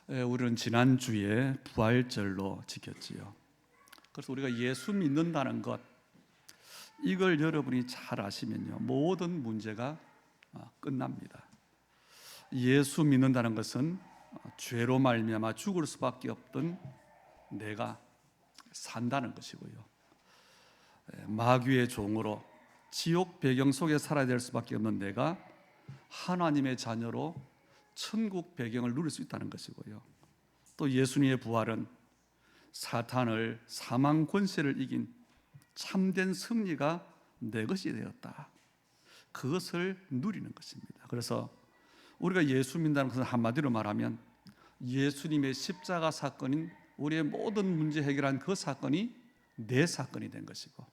우리는 지난주에 부활절로 지켰지요. 그래서 우리가 예수 믿는다는 것, 이걸 여러분이 잘 아시면요, 모든 문제가 끝납니다. 예수 믿는다는 것은 죄로 말미암아 죽을 수밖에 없던 내가 산다는 것이고요, 마귀의 종으로 지옥 배경 속에 살아야 될 수밖에 없는 내가 하나님의 자녀로 천국 배경을 누릴 수 있다는 것이고요, 또 예수님의 부활은 사탄을, 사망 권세를 이긴 참된 승리가 내 것이 되었다, 그것을 누리는 것입니다. 그래서 우리가 예수 믿는다는 것은 한마디로 말하면 예수님의 십자가 사건인 우리의 모든 문제 해결한 그 사건이 내 사건이 된 것이고,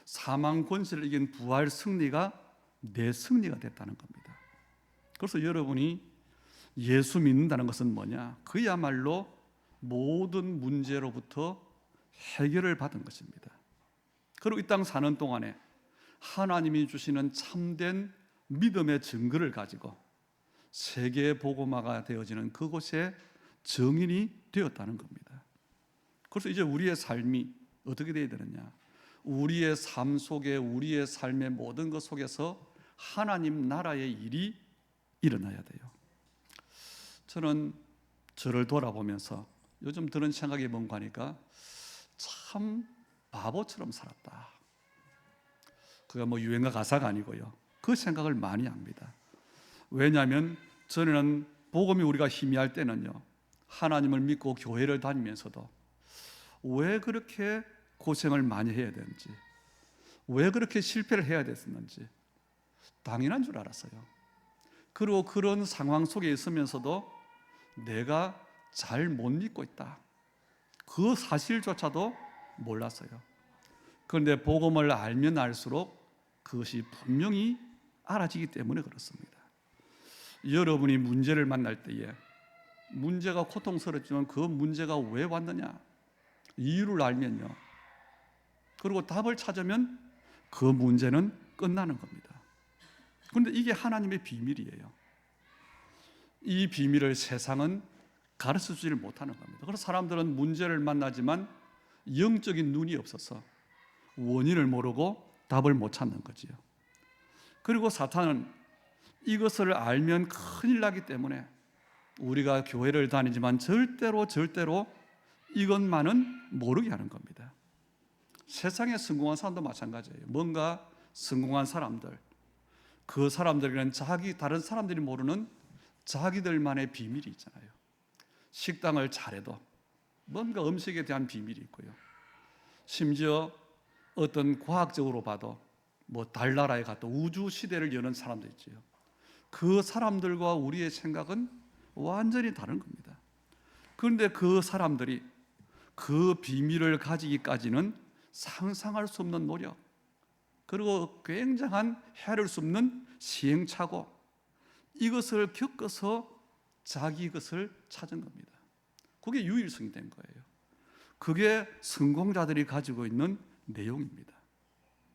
사망 권세를 이긴 부활 승리가 내 승리가 됐다는 겁니다. 그래서 여러분이 예수 믿는다는 것은 뭐냐? 그야말로 모든 문제로부터 해결을 받은 것입니다. 그리고 이 땅 사는 동안에 하나님이 주시는 참된 믿음의 증거를 가지고 세계 복음화가 되어지는 그곳에 증인이 되었다는 겁니다. 그래서 이제 우리의 삶이 어떻게 되어야 되느냐? 우리의 삶 속에, 우리의 삶의 모든 것 속에서 하나님 나라의 일이 일어나야 돼요. 저는 저를 돌아보면서 요즘 드는 생각이 뭔가 하니까 참 바보처럼 살았다. 그가 뭐 유행가 가사가 아니고요, 그 생각을 많이 합니다. 왜냐하면 저는 복음이 우리가 희미할 때는요, 하나님을 믿고 교회를 다니면서도 왜 그렇게 고생을 많이 해야 되는지, 왜 그렇게 실패를 해야 됐었는지 당연한 줄 알았어요. 그리고 그런 상황 속에 있으면서도 내가 잘 못 믿고 있다, 그 사실조차도 몰랐어요. 그런데 복음을 알면 알수록 그것이 분명히 알아지기 때문에 그렇습니다. 여러분이 문제를 만날 때에 문제가 고통스럽지만 그 문제가 왜 왔느냐, 이유를 알면요, 그리고 답을 찾으면 그 문제는 끝나는 겁니다. 그런데 이게 하나님의 비밀이에요. 이 비밀을 세상은 가르쳐주지를 못하는 겁니다. 그래서 사람들은 문제를 만나지만 영적인 눈이 없어서 원인을 모르고 답을 못 찾는 거지요. 그리고 사탄은 이것을 알면 큰일 나기 때문에 우리가 교회를 다니지만 절대로 이것만은 모르게 하는 겁니다. 세상에 성공한 사람도 마찬가지예요. 뭔가 성공한 사람들, 그 사람들에게는 다른 사람들이 모르는 자기들만의 비밀이 있잖아요. 식당을 잘해도 뭔가 음식에 대한 비밀이 있고요, 심지어 어떤 과학적으로 봐도 뭐 달나라에 갔다 우주 시대를 여는 사람도 있지요. 그 사람들과 우리의 생각은 완전히 다른 겁니다. 그런데 그 사람들이 그 비밀을 가지기까지는 상상할 수 없는 노력, 그리고 굉장한 헤아릴 수 없는 시행착오, 이것을 겪어서 자기 것을 찾은 겁니다. 그게 유일성이 된 거예요. 그게 성공자들이 가지고 있는 내용입니다.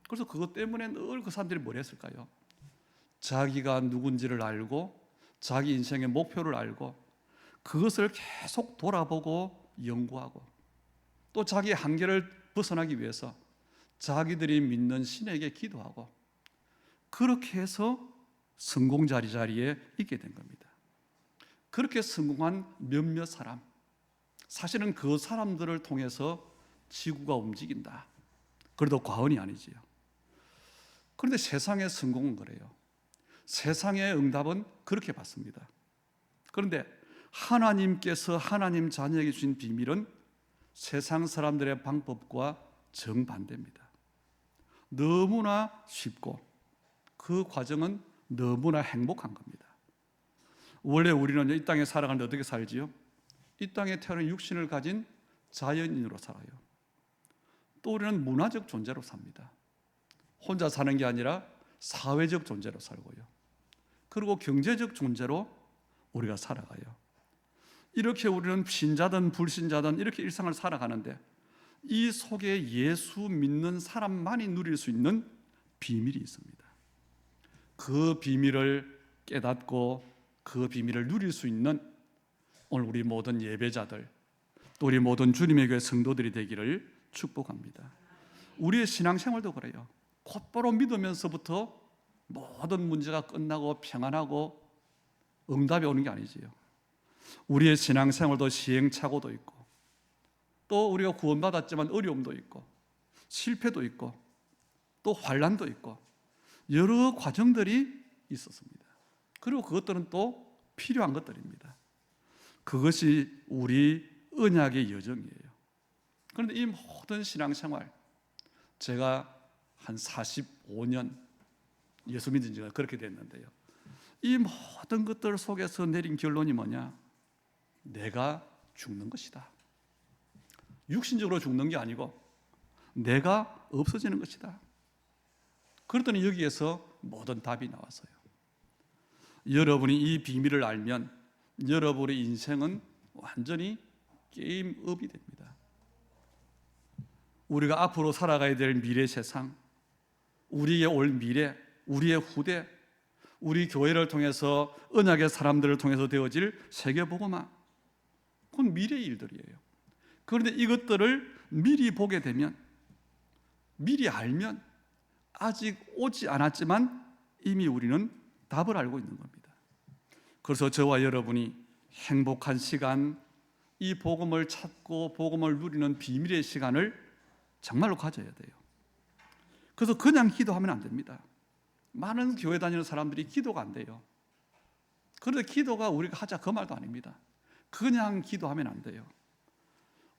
그래서 그것 때문에 늘 그 사람들이 뭘 했을까요? 자기가 누군지를 알고 자기 인생의 목표를 알고 그것을 계속 돌아보고 연구하고 또 자기의 한계를 벗어나기 위해서 자기들이 믿는 신에게 기도하고 그렇게 해서 성공 자리에 있게 된 겁니다. 그렇게 성공한 몇몇 사람, 사실은 그 사람들을 통해서 지구가 움직인다, 그래도 과언이 아니지요. 그런데 세상의 성공은 그래요. 세상의 응답은 그렇게 받습니다. 그런데 하나님께서 하나님 자녀에게 주신 비밀은 세상 사람들의 방법과 정반대입니다. 너무나 쉽고 그 과정은 너무나 행복한 겁니다. 원래 우리는 이 땅에 살아가는데 어떻게 살지요? 이 땅에 태어난 육신을 가진 자연인으로 살아요. 또 우리는 문화적 존재로 삽니다. 혼자 사는 게 아니라 사회적 존재로 살고요, 그리고 경제적 존재로 우리가 살아가요. 이렇게 우리는 신자든 불신자든 이렇게 일상을 살아가는데 이 속에 예수 믿는 사람만이 누릴 수 있는 비밀이 있습니다. 그 비밀을 깨닫고 그 비밀을 누릴 수 있는 오늘 우리 모든 예배자들, 또 우리 모든 주님의 교회 성도들이 되기를 축복합니다. 우리의 신앙생활도 그래요. 곧바로 믿으면서부터 모든 문제가 끝나고 평안하고 응답이 오는 게 아니지요. 우리의 신앙생활도 시행착오도 있고, 또 우리가 구원받았지만 어려움도 있고, 실패도 있고, 또 환난도 있고, 여러 과정들이 있었습니다. 그리고 그것들은 또 필요한 것들입니다. 그것이 우리 언약의 여정이에요. 그런데 이 모든 신앙생활, 제가 한 45년 예수 믿은 지가 그렇게 됐는데요, 이 모든 것들 속에서 내린 결론이 뭐냐? 내가 죽는 것이다. 육신적으로 죽는 게 아니고 내가 없어지는 것이다. 그랬더니 여기에서 모든 답이 나왔어요. 여러분이 이 비밀을 알면 여러분의 인생은 완전히 게임업이 됩니다. 우리가 앞으로 살아가야 될 미래 세상, 우리의 올 미래, 우리의 후대, 우리 교회를 통해서 언약의 사람들을 통해서 되어질 세계복음화, 그건 미래의 일들이에요. 그런데 이것들을 미리 보게 되면, 미리 알면 아직 오지 않았지만 이미 우리는 답을 알고 있는 겁니다. 그래서 저와 여러분이 행복한 시간, 이 복음을 찾고 복음을 누리는 비밀의 시간을 정말로 가져야 돼요. 그래서 그냥 기도하면 안 됩니다. 많은 교회 다니는 사람들이 기도가 안 돼요. 그런데 기도가 우리가 하자 그 말도 아닙니다. 그냥 기도하면 안 돼요.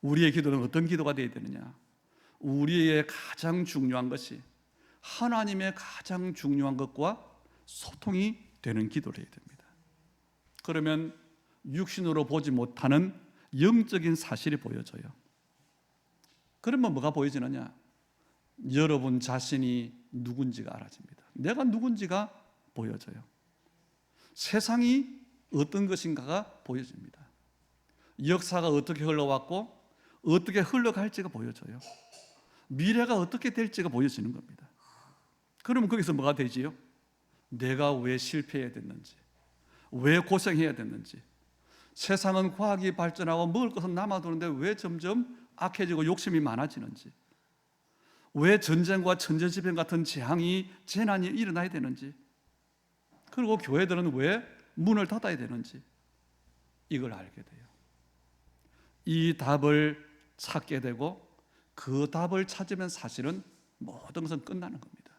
우리의 기도는 어떤 기도가 되어야 되느냐? 우리의 가장 중요한 것이 하나님의 가장 중요한 것과 소통이 되는 기도를 해야 됩니다. 그러면 육신으로 보지 못하는 영적인 사실이 보여져요. 그러면 뭐가 보여지느냐? 여러분 자신이 누군지가 알아집니다. 내가 누군지가 보여져요. 세상이 어떤 것인가가 보여집니다. 역사가 어떻게 흘러왔고 어떻게 흘러갈지가 보여져요. 미래가 어떻게 될지가 보여지는 겁니다. 그러면 거기서 뭐가 되지요? 내가 왜 실패해야 됐는지, 왜 고생해야 됐는지, 세상은 과학이 발전하고 먹을 것은 남아도는데 왜 점점 악해지고 욕심이 많아지는지, 왜 전쟁과 천재지변 같은 재앙이, 재난이 일어나야 되는지, 그리고 교회들은 왜 문을 닫아야 되는지, 이걸 알게 돼요. 이 답을 찾게 되고 그 답을 찾으면 사실은 모든 것은 끝나는 겁니다.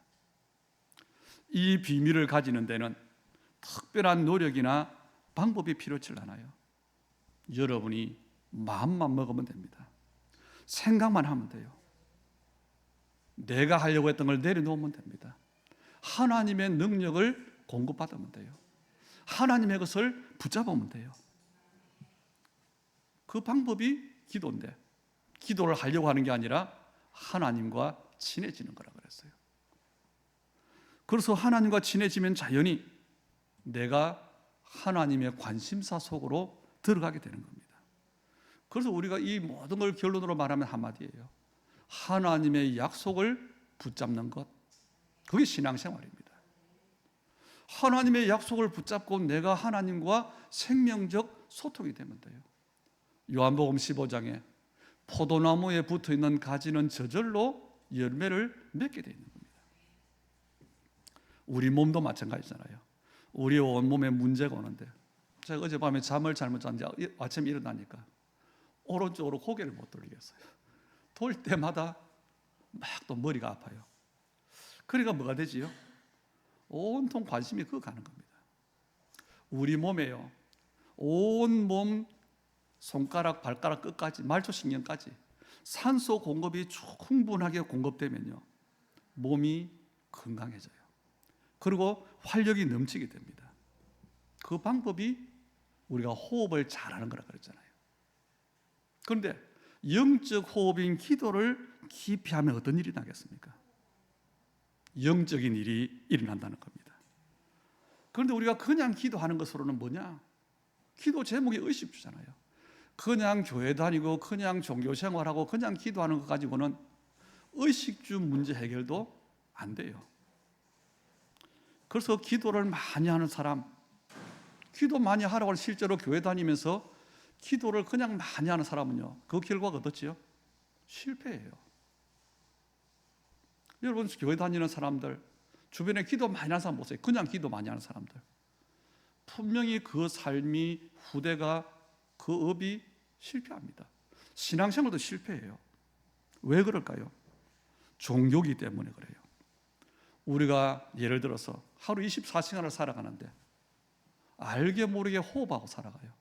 이 비밀을 가지는 데는 특별한 노력이나 방법이 필요치 않아요. 여러분이 마음만 먹으면 됩니다. 생각만 하면 돼요. 내가 하려고 했던 걸 내려놓으면 됩니다. 하나님의 능력을 공급받으면 돼요. 하나님의 것을 붙잡으면 돼요. 그 방법이 기도인데, 기도를 하려고 하는 게 아니라 하나님과 친해지는 거라 그랬어요. 그래서 하나님과 친해지면 자연히 내가 하나님의 관심사 속으로 들어가게 되는 겁니다. 그래서 우리가 이 모든 걸 결론으로 말하면 한마디예요. 하나님의 약속을 붙잡는 것, 그게 신앙생활입니다. 하나님의 약속을 붙잡고 내가 하나님과 생명적 소통이 되면 돼요. 요한복음 15장에 포도나무에 붙어있는 가지는 저절로 열매를 맺게 되어 있는 겁니다. 우리 몸도 마찬가지잖아요. 우리 온몸에 문제가 오는데, 제가 어젯밤에 잠을 잘못 잤는데 아침에 일어나니까 오른쪽으로 고개를 못 돌리겠어요. 돌 때마다 막 또 머리가 아파요. 그러니까 뭐가 되지요? 온통 관심이 그거 가는 겁니다. 우리 몸에요, 온 몸 손가락, 발가락 끝까지, 말초신경까지 산소 공급이 충분하게 공급되면요, 몸이 건강해져요. 그리고 활력이 넘치게 됩니다. 그 방법이 우리가 호흡을 잘하는 거라 그랬잖아요. 그런데 영적 호흡인 기도를 깊이 하면 어떤 일이 나겠습니까? 영적인 일이 일어난다는 겁니다. 그런데 우리가 그냥 기도하는 것으로는 뭐냐? 기도 제목이 의식주잖아요. 그냥 교회 다니고 그냥 종교생활하고 그냥 기도하는 것 가지고는 의식주 문제 해결도 안 돼요. 그래서 기도를 많이 하는 사람, 기도 많이 하라고 실제로 교회 다니면서 기도를 그냥 많이 하는 사람은요, 그 결과가 어떻지요? 실패해요. 여러분 교회 다니는 사람들, 주변에 기도 많이 하는 사람 보세요. 그냥 기도 많이 하는 사람들, 분명히 그 삶이, 후대가, 그 업이 실패합니다. 신앙생활도 실패해요. 왜 그럴까요? 종교이기 때문에 그래요. 우리가 예를 들어서 하루 24시간을 살아가는데 알게 모르게 호흡하고 살아가요.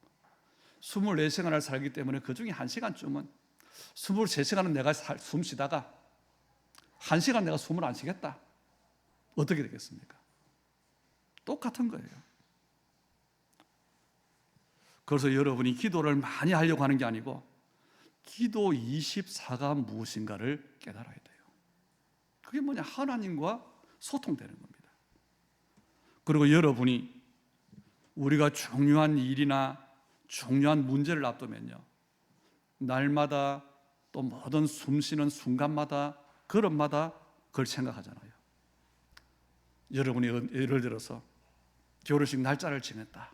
24시간을 살기 때문에 그 중에 1시간쯤은 23시간은 내가 숨 쉬다가 1시간 내가 숨을 안 쉬겠다. 어떻게 되겠습니까? 똑같은 거예요. 그래서 여러분이 기도를 많이 하려고 하는 게 아니고 기도 24가 무엇인가를 깨달아야 돼요. 그게 뭐냐? 하나님과 소통되는 겁니다. 그리고 여러분이 우리가 중요한 일이나 중요한 문제를 앞두면요, 날마다 또 모든 숨쉬는 순간마다, 걸음마다 그걸 생각하잖아요. 여러분이 예를 들어서 결혼식 날짜를 정했다,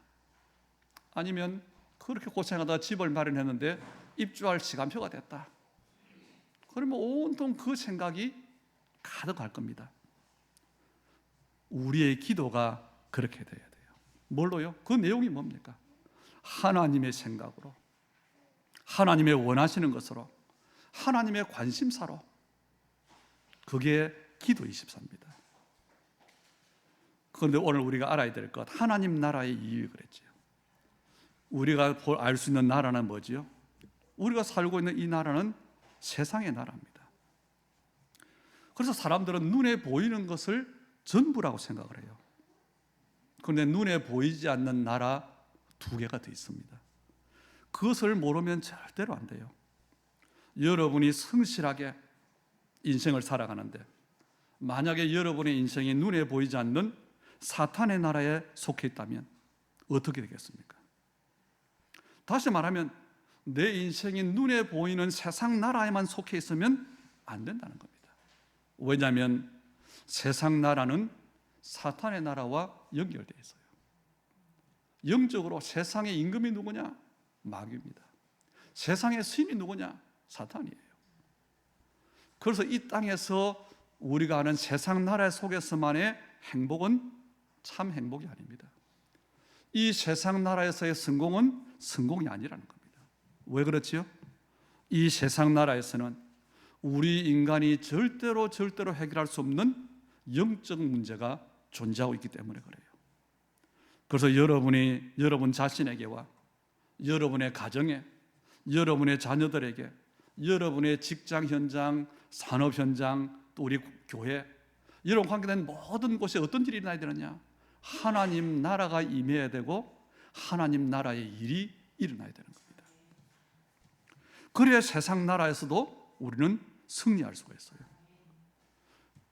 아니면 그렇게 고생하다 집을 마련했는데 입주할 시간표가 됐다. 그러면 온통 그 생각이 가득할 겁니다. 우리의 기도가 그렇게 돼야 돼요. 뭘로요? 그 내용이 뭡니까? 하나님의 생각으로, 하나님의 원하시는 것으로, 하나님의 관심사로. 그게 기도 24입니다. 그런데 오늘 우리가 알아야 될 것, 하나님 나라의 이유 그랬지요. 우리가 알 수 있는 나라는 뭐지요? 우리가 살고 있는 이 나라는 세상의 나라입니다. 그래서 사람들은 눈에 보이는 것을 전부라고 생각을 해요. 그런데 눈에 보이지 않는 나라 2개가 더 있습니다. 그것을 모르면 절대로 안 돼요. 여러분이 성실하게 인생을 살아가는데 만약에 여러분의 인생이 눈에 보이지 않는 사탄의 나라에 속해 있다면 어떻게 되겠습니까? 다시 말하면 내 인생이 눈에 보이는 세상 나라에만 속해 있으면 안 된다는 겁니다. 왜냐하면 세상 나라는 사탄의 나라와 연결되어 있어요. 영적으로 세상의 임금이 누구냐? 마귀입니다. 세상의 스님이 누구냐? 사탄이에요. 그래서 이 땅에서 우리가 아는 세상 나라 속에서만의 행복은 참 행복이 아닙니다. 이 세상 나라에서의 성공은 성공이 아니라는 겁니다. 왜 그렇지요? 이 세상 나라에서는 우리 인간이 절대로 해결할 수 없는 영적 문제가 존재하고 있기 때문에 그래요. 그래서 여러분 자신에게와 여러분의 가정에, 여러분의 자녀들에게, 여러분의 직장 현장, 산업 현장, 또 우리 교회, 여러분 관계된 모든 곳에 어떤 일이 일어나야 되느냐? 하나님 나라가 임해야 되고 하나님 나라의 일이 일어나야 되는 겁니다. 그래야 세상 나라에서도 우리는 승리할 수가 있어요.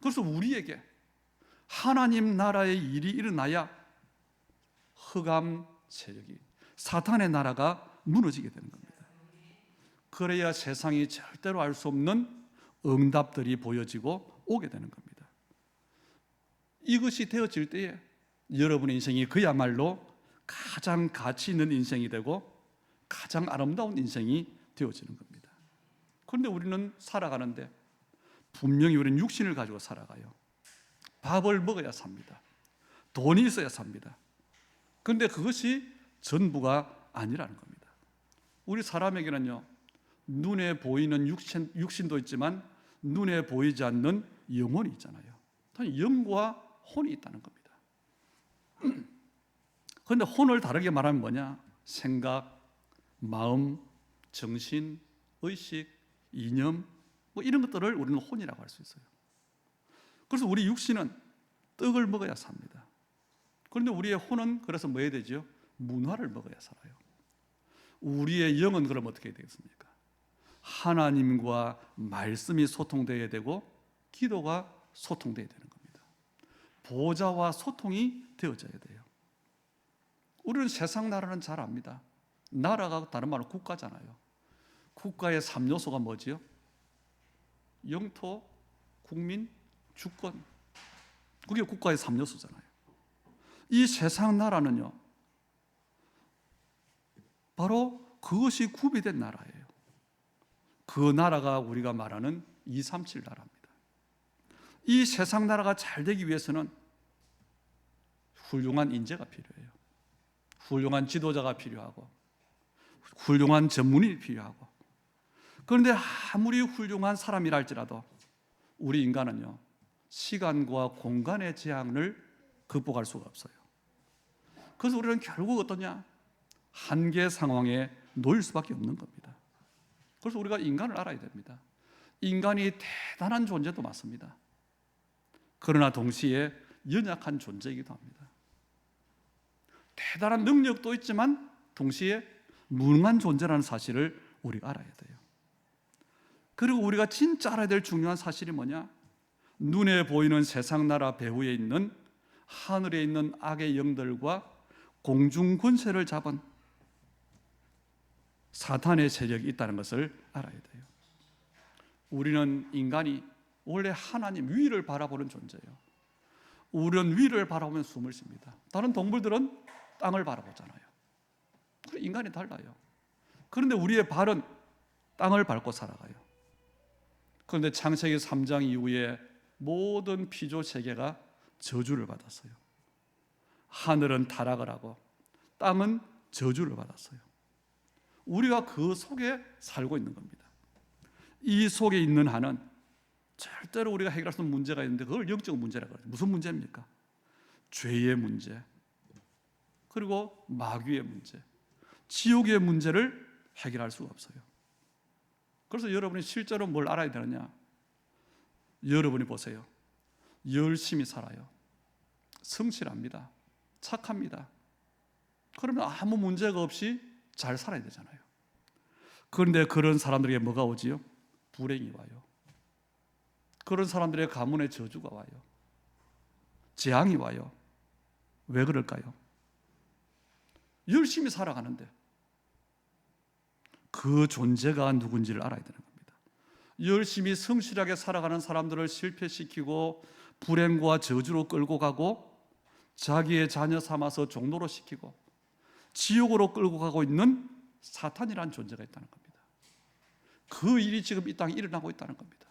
그래서 우리에게 하나님 나라의 일이 일어나야 흑암 세력이, 사탄의 나라가 무너지게 되는 겁니다. 그래야 세상이 절대로 알 수 없는 응답들이 보여지고 오게 되는 겁니다. 이것이 되어질 때에 여러분의 인생이 그야말로 가장 가치 있는 인생이 되고 가장 아름다운 인생이 되어지는 겁니다. 그런데 우리는 살아가는데 분명히 우리는 육신을 가지고 살아가요. 밥을 먹어야 삽니다. 돈이 있어야 삽니다. 그런데 그것이 전부가 아니라는 겁니다. 우리 사람에게는요, 눈에 보이는 육신도 있지만 눈에 보이지 않는 영혼이 있잖아요. 영과 혼이 있다는 겁니다. 그런데 혼을 다르게 말하면 뭐냐? 생각, 마음, 정신, 의식, 이념, 뭐 이런 것들을 우리는 혼이라고 할 수 있어요. 그래서 우리 육신은 떡을 먹어야 삽니다. 그런데 우리의 혼은 그래서 뭐 해야 되죠? 문화를 먹어야 살아요. 우리의 영은 그럼 어떻게 해야 되겠습니까? 하나님과 말씀이 소통되어야 되고 기도가 소통되어야 되는 겁니다. 보좌와 소통이 되어져야 돼요. 우리는 세상 나라는 잘 압니다. 나라가 다른 말로 국가잖아요. 국가의 3요소가 뭐지요? 영토, 국민, 주권. 그게 국가의 3요소잖아요. 이 세상 나라는요, 바로 그것이 구비된 나라예요. 그 나라가 우리가 말하는 237 나라입니다. 이 세상 나라가 잘 되기 위해서는 훌륭한 인재가 필요해요. 훌륭한 지도자가 필요하고 훌륭한 전문인이 필요하고, 그런데 아무리 훌륭한 사람이라 할지라도 우리 인간은요, 시간과 공간의 제한을 극복할 수가 없어요. 그래서 우리는 결국 어떠냐? 한계 상황에 놓일 수밖에 없는 겁니다. 그래서 우리가 인간을 알아야 됩니다. 인간이 대단한 존재도 맞습니다. 그러나 동시에 연약한 존재이기도 합니다. 대단한 능력도 있지만 동시에 무능한 존재라는 사실을 우리가 알아야 돼요. 그리고 우리가 진짜 알아야 될 중요한 사실이 뭐냐? 눈에 보이는 세상 나라 배후에 있는 하늘에 있는 악의 영들과 공중 권세를 잡은 사탄의 세력이 있다는 것을 알아야 돼요. 우리는 인간이 원래 하나님 위를 바라보는 존재예요. 우리는 위를 바라보면 숨을 쉽니다. 다른 동물들은 땅을 바라보잖아요. 인간이 달라요. 그런데 우리의 발은 땅을 밟고 살아가요. 그런데 창세기 3장 이후에 모든 피조 세계가 저주를 받았어요. 하늘은 타락을 하고 땅은 저주를 받았어요. 우리가 그 속에 살고 있는 겁니다. 이 속에 있는 한은 절대로 우리가 해결할 수 없는 문제가 있는데 그걸 영적 문제라고 해요. 무슨 문제입니까? 죄의 문제, 그리고 마귀의 문제, 지옥의 문제를 해결할 수가 없어요. 그래서 여러분이 실제로 뭘 알아야 되느냐? 여러분이 보세요. 열심히 살아요. 성실합니다. 착합니다. 그러면 아무 문제가 없이 잘 살아야 되잖아요. 그런데 그런 사람들에게 뭐가 오지요? 불행이 와요. 그런 사람들의 가문에 저주가 와요. 재앙이 와요. 왜 그럴까요? 열심히 살아가는데 그 존재가 누군지를 알아야 되는 겁니다. 열심히 성실하게 살아가는 사람들을 실패시키고 불행과 저주로 끌고 가고 자기의 자녀 삼아서 종로로 시키고 지옥으로 끌고 가고 있는 사탄이라는 존재가 있다는 겁니다. 그 일이 지금 이 땅에 일어나고 있다는 겁니다.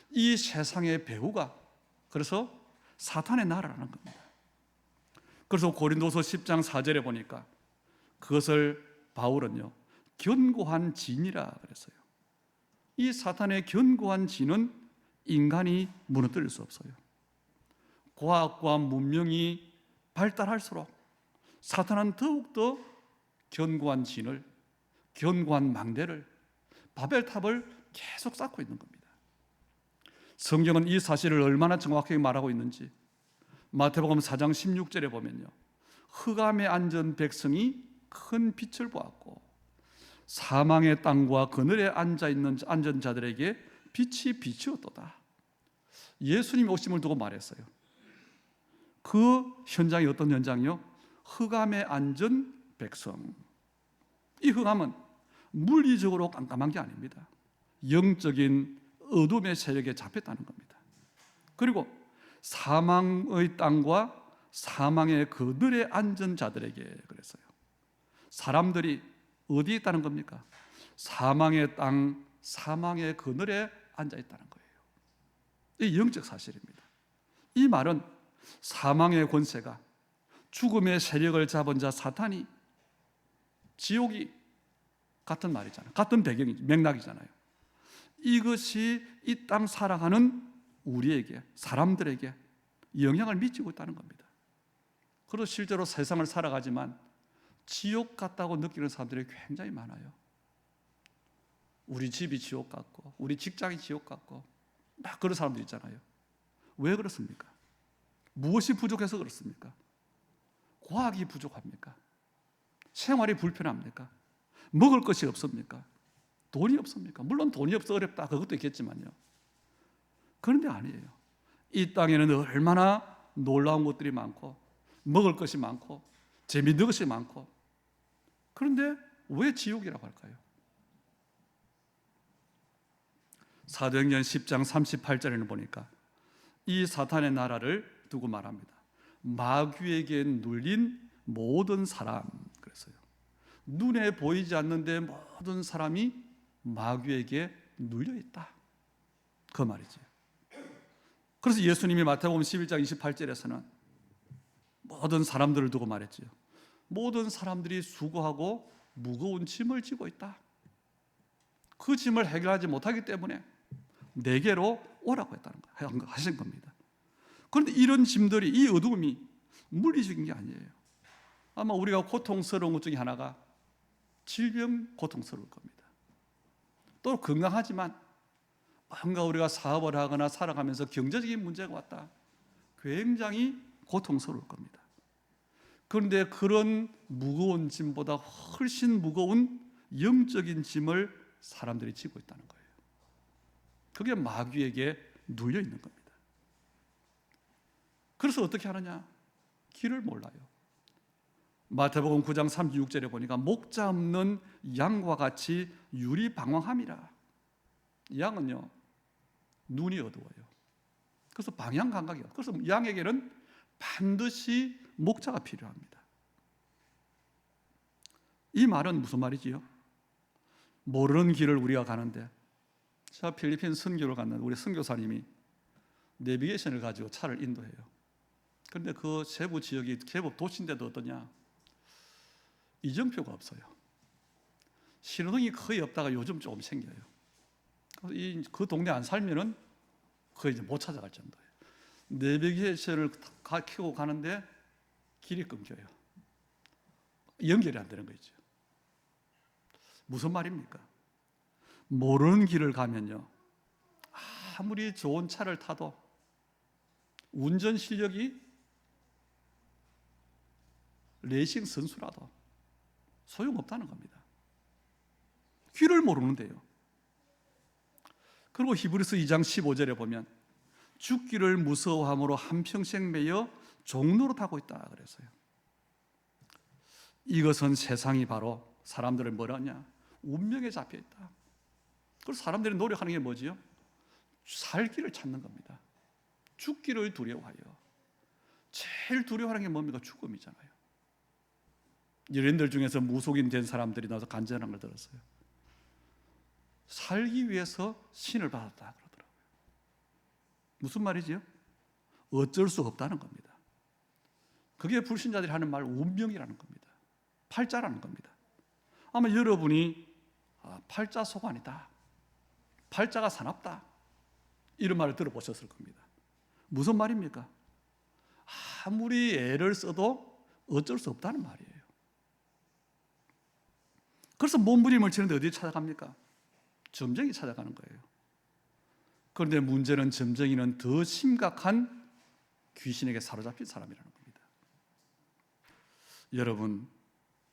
이 세상의 배후가 그래서 사탄의 나라라는 겁니다. 그래서 고린도서 10장 4절에 보니까 그것을 바울은요, 견고한 진이라 그랬어요. 이 사탄의 견고한 진은 인간이 무너뜨릴 수 없어요. 과학과 문명이 발달할수록 사탄은 더욱더 견고한 진을, 견고한 망대를, 바벨탑을 계속 쌓고 있는 겁니다. 성경은 이 사실을 얼마나 정확하게 말하고 있는지 마태복음 4장 16절에 보면요, 흑암에 앉은 백성이 큰 빛을 보았고 사망의 땅과 그늘에 앉은 자들에게 빛이 비추었도다. 예수님이 오심을 두고 말했어요. 그 현장이 어떤 현장이요? 흑암에 앉은 백성. 이 흑암은 물리적으로 깜깜한 게 아닙니다. 영적인 어둠의 세력에 잡혔다는 겁니다. 그리고 사망의 땅과 사망의 그늘에 앉은 자들에게 그랬어요. 사람들이 어디에 있다는 겁니까? 사망의 땅, 사망의 그늘에 앉아 있다는 거예요. 이 영적 사실입니다. 이 말은 사망의 권세가, 죽음의 세력을 잡은 자 사탄이, 지옥이 같은 말이잖아요. 같은 배경이죠. 맥락이잖아요. 이것이 이 땅 살아가는 우리에게, 사람들에게 영향을 미치고 있다는 겁니다. 그래서 실제로 세상을 살아가지만 지옥 같다고 느끼는 사람들이 굉장히 많아요. 우리 집이 지옥 같고 우리 직장이 지옥 같고 막 그런 사람들 있잖아요. 왜 그렇습니까? 무엇이 부족해서 그렇습니까? 과학이 부족합니까? 생활이 불편합니까? 먹을 것이 없습니까? 돈이 없습니까? 물론 돈이 없어 어렵다, 그것도 있겠지만요. 그런데 아니에요. 이 땅에는 얼마나 놀라운 것들이 많고 먹을 것이 많고 재미있는 것이 많고, 그런데 왜 지옥이라고 할까요? 사도행전 10장 38절에는 보니까 이 사탄의 나라를 두고 말합니다. 마귀에게 눌린 모든 사람 그랬어요. 눈에 보이지 않는데 모든 사람이 마귀에게 눌려 있다, 그 말이지. 그래서 예수님이 마태복음 11장 28절에서는 모든 사람들을 두고 말했지요. 모든 사람들이 수고하고 무거운 짐을 지고 있다. 그 짐을 해결하지 못하기 때문에 내게로 오라고 하신 겁니다. 그런데 이런 짐들이, 이 어두움이 물리적인 게 아니에요. 아마 우리가 고통스러운 것 중에 하나가 질병, 고통스러울 겁니다. 또 건강하지만 뭔가 우리가 사업을 하거나 살아가면서 경제적인 문제가 왔다, 굉장히 고통스러울 겁니다. 그런데 그런 무거운 짐보다 훨씬 무거운 영적인 짐을 사람들이 지고 있다는 거예요. 그게 마귀에게 눌려 있는 겁니다. 그래서 어떻게 하느냐? 길을 몰라요. 마태복음 9장 36절에 보니까 목자 없는 양과 같이 유리방황함이라. 양은요, 눈이 어두워요. 그래서 방향 감각이 없어요. 그래서 양에게는 반드시 목자가 필요합니다. 이 말은 무슨 말이지요? 모르는 길을 우리가 가는데, 제가 필리핀 선교를 갔는데 우리 선교사님이 내비게이션을 가지고 차를 인도해요. 그런데 그 세부 지역이 제법 도시인데도 어떠냐? 이정표가 없어요. 신호등이 거의 없다가 요즘 조금 생겨요. 그 동네 안 살면은 거의 이제 못 찾아갈 정도예요. 내비게이션을 켜고 가는데 길이 끊겨요. 연결이 안 되는 거죠. 무슨 말입니까? 모르는 길을 가면요, 아무리 좋은 차를 타도 운전 실력이 레이싱 선수라도 소용없다는 겁니다. 길을 모르는데요. 그리고 히브리서 2장 15절에 보면 죽기를 무서워함으로 한평생 매여 종로로 타고 있다 그랬어요. 이것은 세상이 바로 사람들을 뭐라냐? 운명에 잡혀 있다. 그래서 사람들이 노력하는 게 뭐지요? 살기를 찾는 겁니다. 죽기를 두려워하여. 제일 두려워하는 게 뭡니까? 죽음이잖아요. 연예인들 중에서 무속인 된 사람들이 나와서 간증하는 걸 들었어요. 살기 위해서 신을 받았다 그러더라고요. 무슨 말이지요? 어쩔 수 없다는 겁니다. 그게 불신자들이 하는 말, 운명이라는 겁니다. 팔자라는 겁니다. 아마 여러분이 팔자 소관이다, 팔자가 사납다, 이런 말을 들어보셨을 겁니다. 무슨 말입니까? 아무리 애를 써도 어쩔 수 없다는 말이에요. 그래서 몸부림을 치는데 어디에 찾아갑니까? 점쟁이 찾아가는 거예요. 그런데 문제는 점쟁이는 더 심각한 귀신에게 사로잡힌 사람이라는 겁니다. 여러분,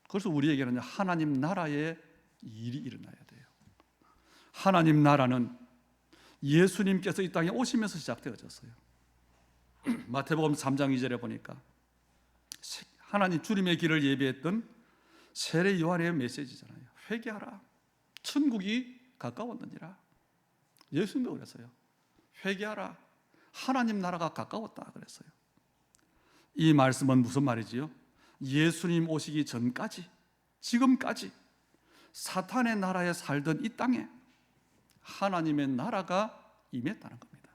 그래서 우리에게는 하나님 나라의 일이 일어나야 돼요. 하나님 나라는 예수님께서 이 땅에 오시면서 시작되어졌어요. 마태복음 3장 2절에 보니까 하나님 주님의 길을 예비했던 세례 요한의 메시지잖아요. 회개하라, 천국이 가까웠느니라. 예수님도 그랬어요. 회개하라, 하나님 나라가 가까웠다 그랬어요. 이 말씀은 무슨 말이지요? 예수님 오시기 전까지, 지금까지 사탄의 나라에 살던 이 땅에 하나님의 나라가 임했다는 겁니다.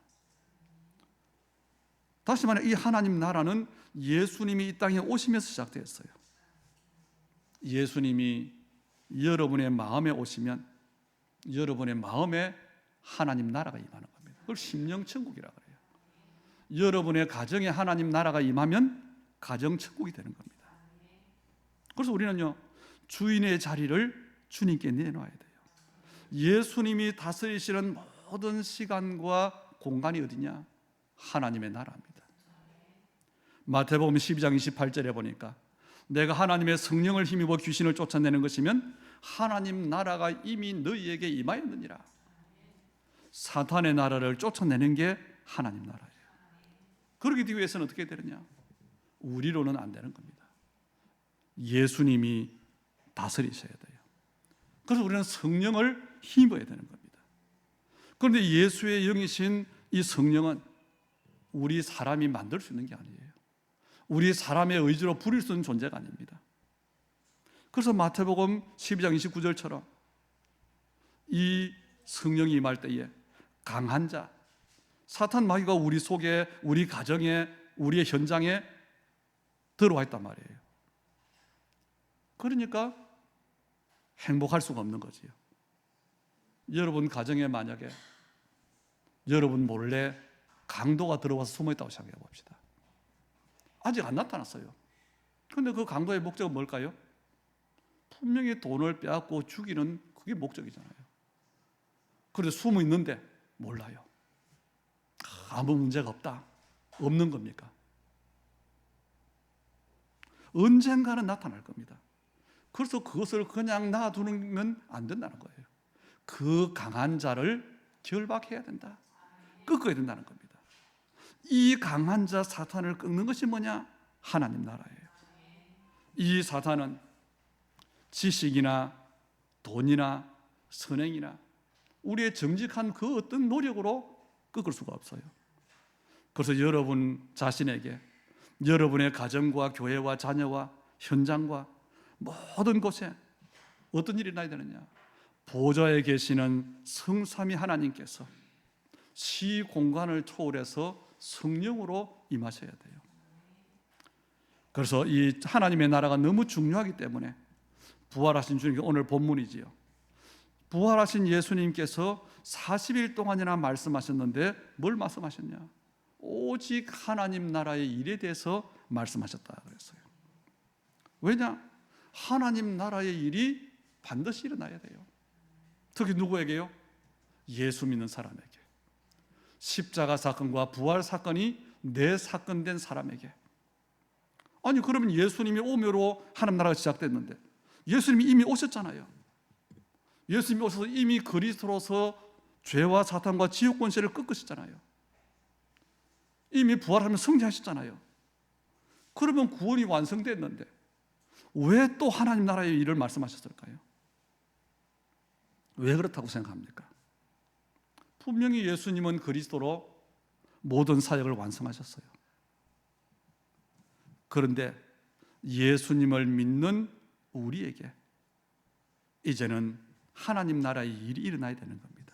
다시 말해, 이 하나님 나라는 예수님이 이 땅에 오시면서 시작되었어요. 예수님이 여러분의 마음에 오시면 여러분의 마음에 하나님 나라가 임하는 겁니다. 그걸 심령천국이라고 그래요. 여러분의 가정에 하나님 나라가 임하면 가정천국이 되는 겁니다. 그래서 우리는요, 주인의 자리를 주님께 내놔야 돼요. 예수님이 다스리시는 모든 시간과 공간이 어디냐? 하나님의 나라입니다. 마태복음 12장 28절에 보니까 내가 하나님의 성령을 힘입어 귀신을 쫓아내는 것이면 하나님 나라가 이미 너희에게 임하였느니라. 사탄의 나라를 쫓아내는 게 하나님 나라예요. 그러기 위해서는 어떻게 되느냐? 우리로는 안 되는 겁니다. 예수님이 다스리셔야 돼요. 그래서 우리는 성령을 힘입어야 되는 겁니다. 그런데 예수의 영이신 이 성령은 우리 사람이 만들 수 있는 게 아니에요. 우리 사람의 의지로 부릴 수 있는 존재가 아닙니다. 그래서 마태복음 12장 29절처럼 이 성령이 임할 때에 강한 자, 사탄 마귀가 우리 속에, 우리 가정에, 우리의 현장에 들어와 있단 말이에요. 그러니까 행복할 수가 없는 거지요. 여러분 가정에 만약에 여러분 몰래 강도가 들어와서 숨어 있다고 생각해 봅시다. 아직 안 나타났어요. 그런데 그 강도의 목적은 뭘까요? 분명히 돈을 빼앗고 죽이는 그게 목적이잖아요. 그런데 숨어 있는데 몰라요. 아무 문제가 없다. 없는 겁니까? 언젠가는 나타날 겁니다. 그래서 그것을 그냥 놔두면 안 된다는 거예요. 그 강한 자를 결박해야 된다. 꺾어야 된다는 겁니다. 이 강한 자 사탄을 꺾는 것이 뭐냐? 하나님 나라예요. 이 사탄은 지식이나 돈이나 선행이나 우리의 정직한 그 어떤 노력으로 꺾을 수가 없어요. 그래서 여러분 자신에게 여러분의 가정과 교회와 자녀와 현장과 모든 곳에 어떤 일이 나야 되느냐? 보좌에 계시는 성삼위 하나님께서 시 공간을 초월해서 성령으로 임하셔야 돼요. 그래서 이 하나님의 나라가 너무 중요하기 때문에 부활하신 주님, 오늘 본문이지요. 부활하신 예수님께서 40일 동안이나 말씀하셨는데 뭘 말씀하셨냐? 오직 하나님 나라의 일에 대해서 말씀하셨다 그랬어요. 왜냐? 하나님 나라의 일이 반드시 일어나야 돼요. 특히 누구에게요? 예수 믿는 사람에게. 십자가 사건과 부활 사건이 내 사건 된 사람에게. 아니 그러면 예수님이 오므로 하나님 나라가 시작됐는데 예수님이 이미 오셨잖아요. 예수님이 오셔서 이미 그리스도로서 죄와 사탄과 지옥 권세를 꺾으셨잖아요. 이미 부활하면 승리하셨잖아요. 그러면 구원이 완성됐는데 왜 또 하나님 나라의 일을 말씀하셨을까요? 왜 그렇다고 생각합니까? 분명히 예수님은 그리스도로 모든 사역을 완성하셨어요. 그런데 예수님을 믿는 우리에게 이제는 하나님 나라의 일이 일어나야 되는 겁니다.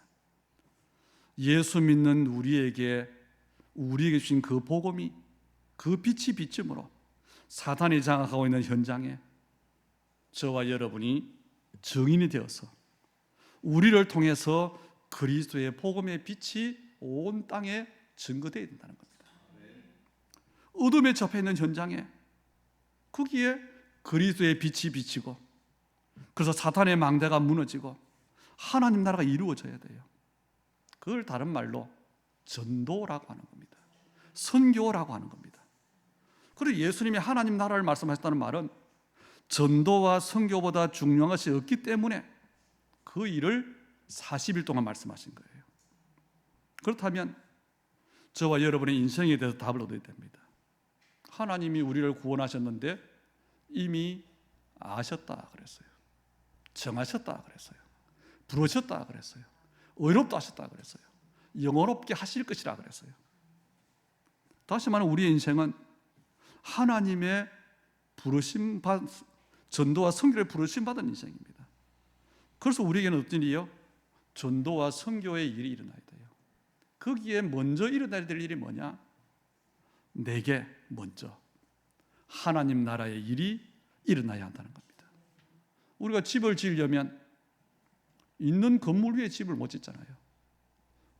예수 믿는 우리에게 주신 그 복음이 그 빛이 비춤으로 사탄이 장악하고 있는 현장에 저와 여러분이 증인이 되어서 우리를 통해서 그리스도의 복음의 빛이 온 땅에 증거되어야 된다는 겁니다. 어둠에 접해 있는 현장에 거기에 그리스도의 빛이 비치고 그래서 사탄의 망대가 무너지고 하나님 나라가 이루어져야 돼요. 그걸 다른 말로 전도라고 하는 겁니다. 선교라고 하는 겁니다. 그리고 예수님이 하나님 나라를 말씀하셨다는 말은 전도와 선교보다 중요한 것이 없기 때문에 그 일을 40일 동안 말씀하신 거예요. 그렇다면 저와 여러분의 인생에 대해서 답을 얻어야 됩니다. 하나님이 우리를 구원하셨는데 이미 아셨다 그랬어요. 정하셨다 그랬어요. 부르셨다 그랬어요. 의롭다 하셨다 그랬어요. 영원롭게 하실 것이라 그랬어요. 다시 말하면 우리의 인생은 하나님의 부르심 받은 전도와 선교를 부르심 받은 인생입니다. 그래서 우리에게는 어떤 일이요? 전도와 선교의 일이 일어나야 돼요. 거기에 먼저 일어나야 될 일이 뭐냐? 내게 먼저 하나님 나라의 일이 일어나야 한다는 겁니다. 우리가 집을 지으려면 있는 건물 위에 집을 못 짓잖아요.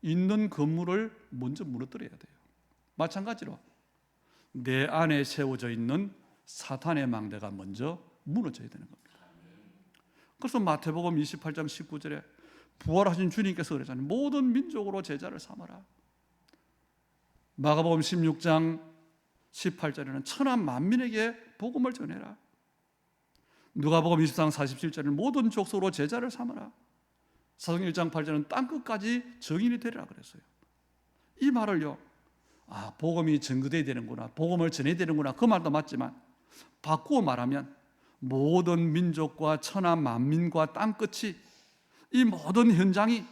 있는 건물을 먼저 무너뜨려야 돼요. 마찬가지로 내 안에 세워져 있는 사탄의 망대가 먼저 무너져야 되는 겁니다. 그래서 마태복음 28장 19절에 부활하신 주님께서 그러잖아요. 모든 민족으로 제자를 삼아라. 마가복음 16장 18절에는 천하 만민에게 복음을 전해라. 누가복음 24장 47절에는 모든 족속으로 제자를 삼아라. 사도행 1장 8절은 땅끝까지 증인이 되리라 그랬어요. 이 말을요, 복음이 증거되어야 되는구나, 복음을 전해야 되는구나, 그 말도 맞지만 바꾸어 말하면 모든 민족과 천하 만민과 땅끝이, 이 모든 현장이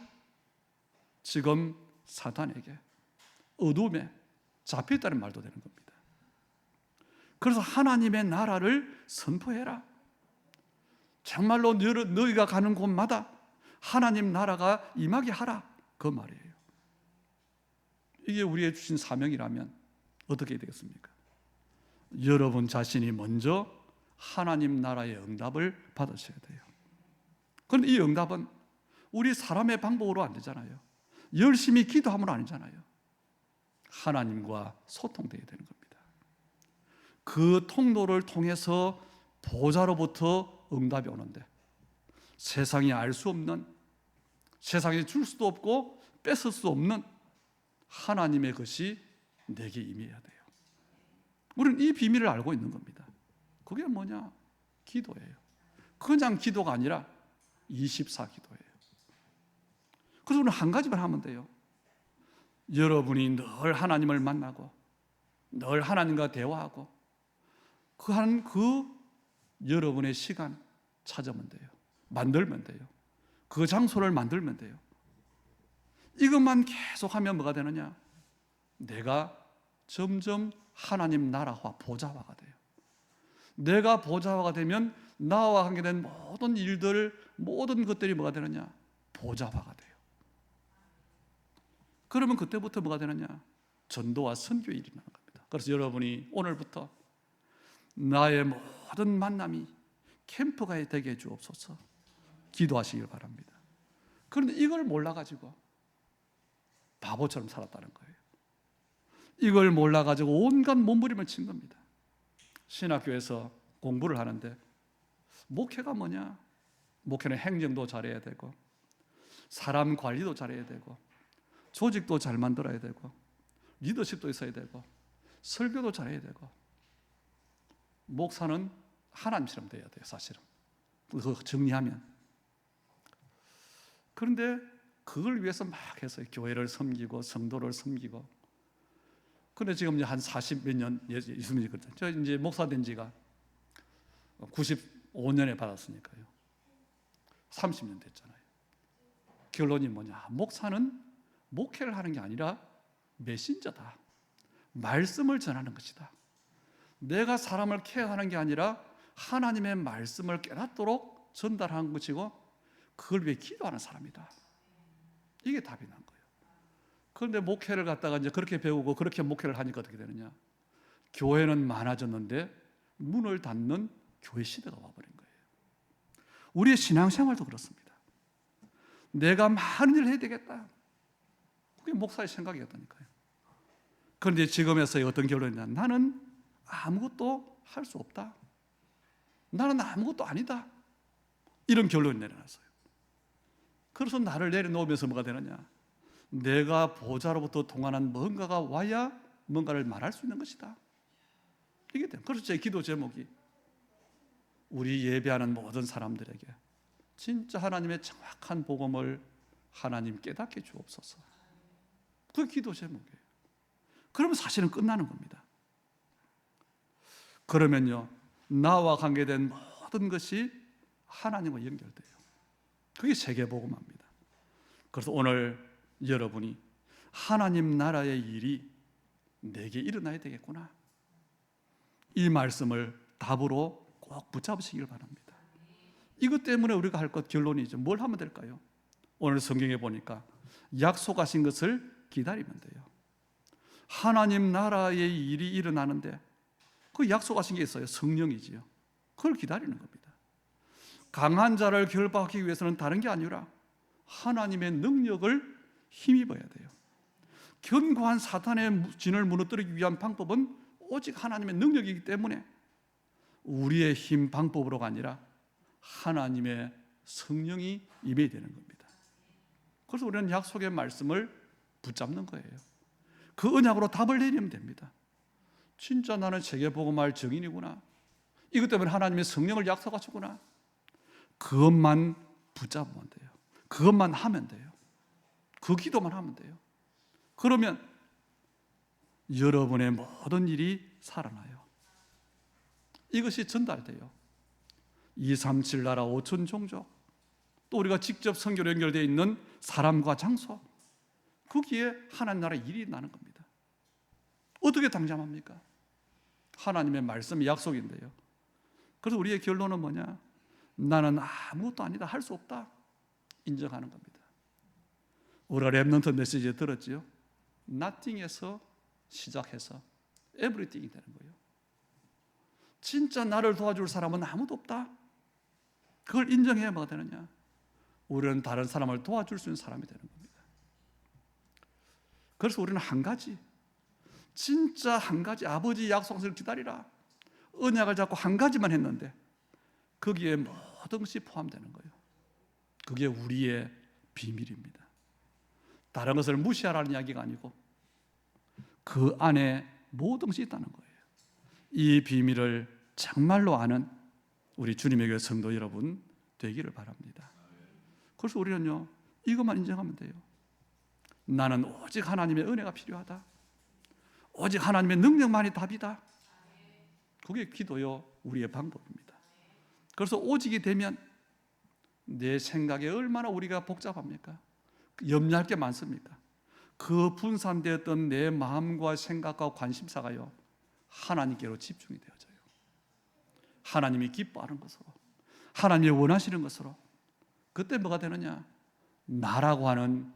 지금 사탄에게, 어둠에 잡혀있다는 말도 되는 겁니다. 그래서 하나님의 나라를 선포해라. 정말로 너희가 가는 곳마다 하나님 나라가 임하게 하라, 그 말이에요. 이게 우리의 주신 사명이라면 어떻게 되겠습니까? 여러분 자신이 먼저 하나님 나라의 응답을 받으셔야 돼요. 그런데 이 응답은 우리 사람의 방법으로 안 되잖아요. 열심히 기도하면 아니잖아요. 하나님과 소통되어야 되는 겁니다. 그 통로를 통해서 보좌로부터 응답이 오는데, 세상이 알 수 없는, 세상에 줄 수도 없고 뺏을 수 없는 하나님의 것이 내게 임해야 돼요. 우리는 이 비밀을 알고 있는 겁니다. 그게 뭐냐? 기도예요. 그냥 기도가 아니라 24기도예요. 그래서 우리는 한 가지만 하면 돼요. 여러분이 늘 하나님을 만나고 늘 하나님과 대화하고 그 여러분의 시간 찾으면 돼요. 만들면 돼요. 그 장소를 만들면 돼요. 이것만 계속하면 뭐가 되느냐? 내가 점점 하나님 나라와 보좌화가 돼요. 내가 보좌화가 되면 나와 관계된 모든 일들, 모든 것들이 뭐가 되느냐? 보좌화가 돼요. 그러면 그때부터 뭐가 되느냐? 전도와 선교의 일이 나는 겁니다. 그래서 여러분이 오늘부터 나의 모든 만남이 캠프가 되게 해주옵소서 기도하시길 바랍니다. 그런데 이걸 몰라가지고 바보처럼 살았다는 거예요. 이걸 몰라가지고 온갖 몸부림을 친 겁니다. 신학교에서 공부를 하는데 목회가 뭐냐? 목회는 행정도 잘해야 되고 사람 관리도 잘해야 되고 조직도 잘 만들어야 되고 리더십도 있어야 되고 설교도 잘해야 되고, 목사는 하나님처럼 돼야 돼요, 사실은. 그거 정리하면. 그런데 그걸 위해서 막 해서 교회를 섬기고 성도를 섬기고. 그런데 지금 이제 한 40몇 년 있습니다. 저 이제 목사 된 지가 95년에 받았으니까요. 30년 됐잖아요. 결론이 뭐냐? 목사는 목회를 하는 게 아니라 메신저다. 말씀을 전하는 것이다. 내가 사람을 케어하는 게 아니라 하나님의 말씀을 깨닫도록 전달하는 것이고 그걸 위해 기도하는 사람이다. 이게 답이 난 거예요. 그런데 목회를 갖다가 이제 그렇게 배우고 그렇게 목회를 하니까 어떻게 되느냐? 교회는 많아졌는데 문을 닫는 교회 시대가 와버린 거예요. 우리의 신앙생활도 그렇습니다. 내가 많은 일을 해야 되겠다. 그게 목사의 생각이었다니까요. 그런데 지금에서의 어떤 결론이냐? 나는 아무것도 할 수 없다. 나는 아무것도 아니다. 이런 결론을 내려놨어요. 그래서 나를 내려놓으면서 뭐가 되느냐? 내가 보좌로부터 통하는 뭔가가 와야 뭔가를 말할 수 있는 것이다. 이게 돼요. 그래서 제 기도 제목이 우리 예배하는 모든 사람들에게 진짜 하나님의 정확한 복음을 하나님 깨닫게 주옵소서. 그 기도 제목이에요. 그러면 사실은 끝나는 겁니다. 그러면요, 나와 관계된 모든 것이 하나님과 연결돼요. 그게 세계복음화입니다. 그래서 오늘 여러분이 하나님 나라의 일이 내게 일어나야 되겠구나, 이 말씀을 답으로 꼭 붙잡으시길 바랍니다. 이것 때문에 우리가 할 것 결론이죠. 뭘 하면 될까요? 오늘 성경에 보니까 약속하신 것을 기다리면 돼요. 하나님 나라의 일이 일어나는데 그 약속하신 게 있어요. 성령이지요. 그걸 기다리는 겁니다. 강한 자를 결박하기 위해서는 다른 게 아니라 하나님의 능력을 힘입어야 돼요. 견고한 사탄의 진을 무너뜨리기 위한 방법은 오직 하나님의 능력이기 때문에 우리의 힘 방법으로가 아니라 하나님의 성령이 임해야 되는 겁니다. 그래서 우리는 약속의 말씀을 붙잡는 거예요. 그 언약으로 답을 내리면 됩니다. 진짜 나는 세계복음할 증인이구나. 이것 때문에 하나님의 성령을 약속하셨구나. 그것만 붙잡으면 돼요. 그것만 하면 돼요. 그 기도만 하면 돼요. 그러면 여러분의 모든 일이 살아나요. 이것이 전달돼요. 237 나라 5천 종족, 또 우리가 직접 선교로 연결되어 있는 사람과 장소, 거기에 하나님 나라의 일이 나는 겁니다. 어떻게 당장합니까? 하나님의 말씀이 약속인데요. 그래서 우리의 결론은 뭐냐? 나는 아무것도 아니다, 할 수 없다 인정하는 겁니다. 우리가 렘넌트 메시지에 들었지요. nothing에서 시작해서 everything이 되는 거예요. 진짜 나를 도와줄 사람은 아무도 없다. 그걸 인정해야 뭐가 되느냐? 우리는 다른 사람을 도와줄 수 있는 사람이 되는 겁니다. 그래서 우리는 한 가지, 진짜 한 가지, 아버지 약속을 기다리라, 언약을 잡고 한 가지만 했는데 거기에 모든 것이 포함되는 거예요. 그게 우리의 비밀입니다. 다른 것을 무시하라는 이야기가 아니고 그 안에 모든 것이 있다는 거예요. 이 비밀을 정말로 아는 우리 주님의 교회 성도 여러분 되기를 바랍니다. 그래서 우리는요, 이것만 인정하면 돼요. 나는 오직 하나님의 은혜가 필요하다. 오직 하나님의 능력만이 답이다. 그게 기도요, 우리의 방법입니다. 그래서 오직이 되면 내 생각에 얼마나 우리가 복잡합니까? 염려할 게 많습니까? 그 분산되었던 내 마음과 생각과 관심사가요, 하나님께로 집중이 되어져요. 하나님이 기뻐하는 것으로, 하나님이 원하시는 것으로. 그때 뭐가 되느냐? 나라고 하는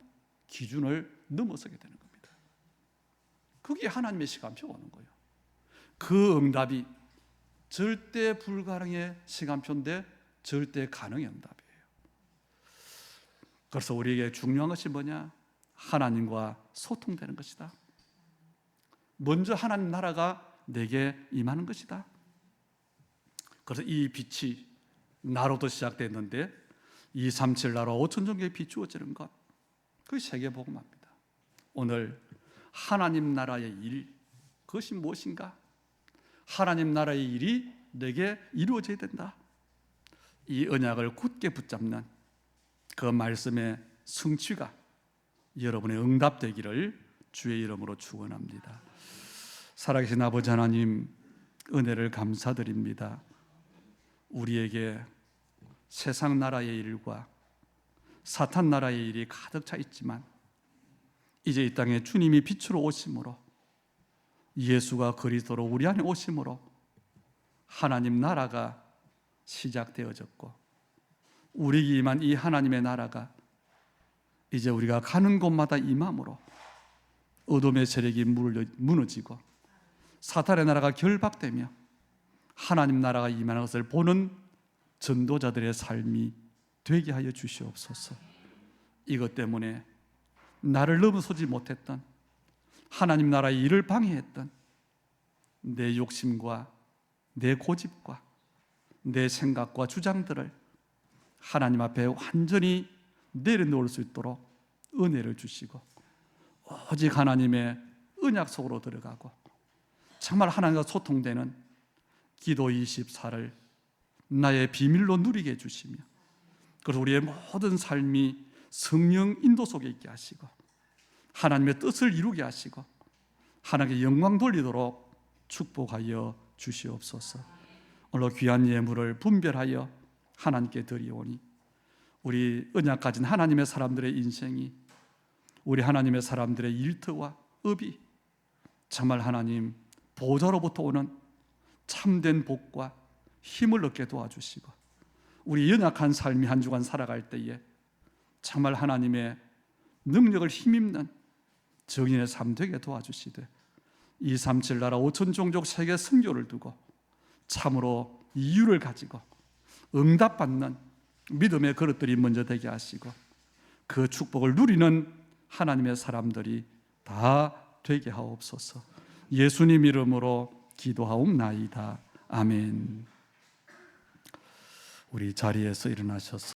기준을 넘어서게 되는 겁니다. 그게 하나님의 시간표가 오는 거예요. 그 응답이 절대 불가능의 시간표인데 절대 가능의 응답이에요. 그래서 우리에게 중요한 것이 뭐냐? 하나님과 소통되는 것이다. 먼저 하나님 나라가 내게 임하는 것이다. 그래서 이 빛이 나로부터 시작됐는데 237 나라 5천 종교에 비추어지는 것, 그게 세계복음화입니다. 오늘 하나님 나라의 일, 그것이 무엇인가? 하나님 나라의 일이 내게 이루어져야 된다. 이 언약을 굳게 붙잡는 그 말씀의 성취가 여러분의 응답되기를 주의 이름으로 축원합니다. 살아계신 아버지 하나님, 은혜를 감사드립니다. 우리에게 세상 나라의 일과 사탄 나라의 일이 가득 차 있지만 이제 이 땅에 주님이 빛으로 오심으로, 예수가 그리스도로 우리 안에 오심으로 하나님 나라가 시작되어졌고, 우리에게 임한 이 하나님의 나라가 이제 우리가 가는 곳마다 임함으로 어둠의 세력이 무너지고 사탄의 나라가 결박되며 하나님 나라가 임하는 것을 보는 전도자들의 삶이 되게 하여 주시옵소서. 이것 때문에 나를 넘어서지 못했던, 하나님 나라의 일을 방해했던 내 욕심과 내 고집과 내 생각과 주장들을 하나님 앞에 완전히 내려놓을 수 있도록 은혜를 주시고, 오직 하나님의 언약 속으로 들어가고 정말 하나님과 소통되는 기도 24를 나의 비밀로 누리게 해주시며, 그래서 우리의 모든 삶이 성령 인도 속에 있게 하시고 하나님의 뜻을 이루게 하시고 하나님께 영광 돌리도록 축복하여 주시옵소서. 오늘 귀한 예물을 분별하여 하나님께 드리오니 우리 언약 가진 하나님의 사람들의 인생이, 우리 하나님의 사람들의 일터와 업이 정말 하나님 보좌로부터 오는 참된 복과 힘을 얻게 도와주시고, 우리 연약한 삶이 한 주간 살아갈 때에 정말 하나님의 능력을 힘입는 정인의 삶 되게 도와주시되, 237 나라 5천 종족 세계 선교를 두고 참으로 이유를 가지고 응답받는 믿음의 그릇들이 먼저 되게 하시고 그 축복을 누리는 하나님의 사람들이 다 되게 하옵소서. 예수님 이름으로 기도하옵나이다. 아멘. 우리 자리에서 일어나셔서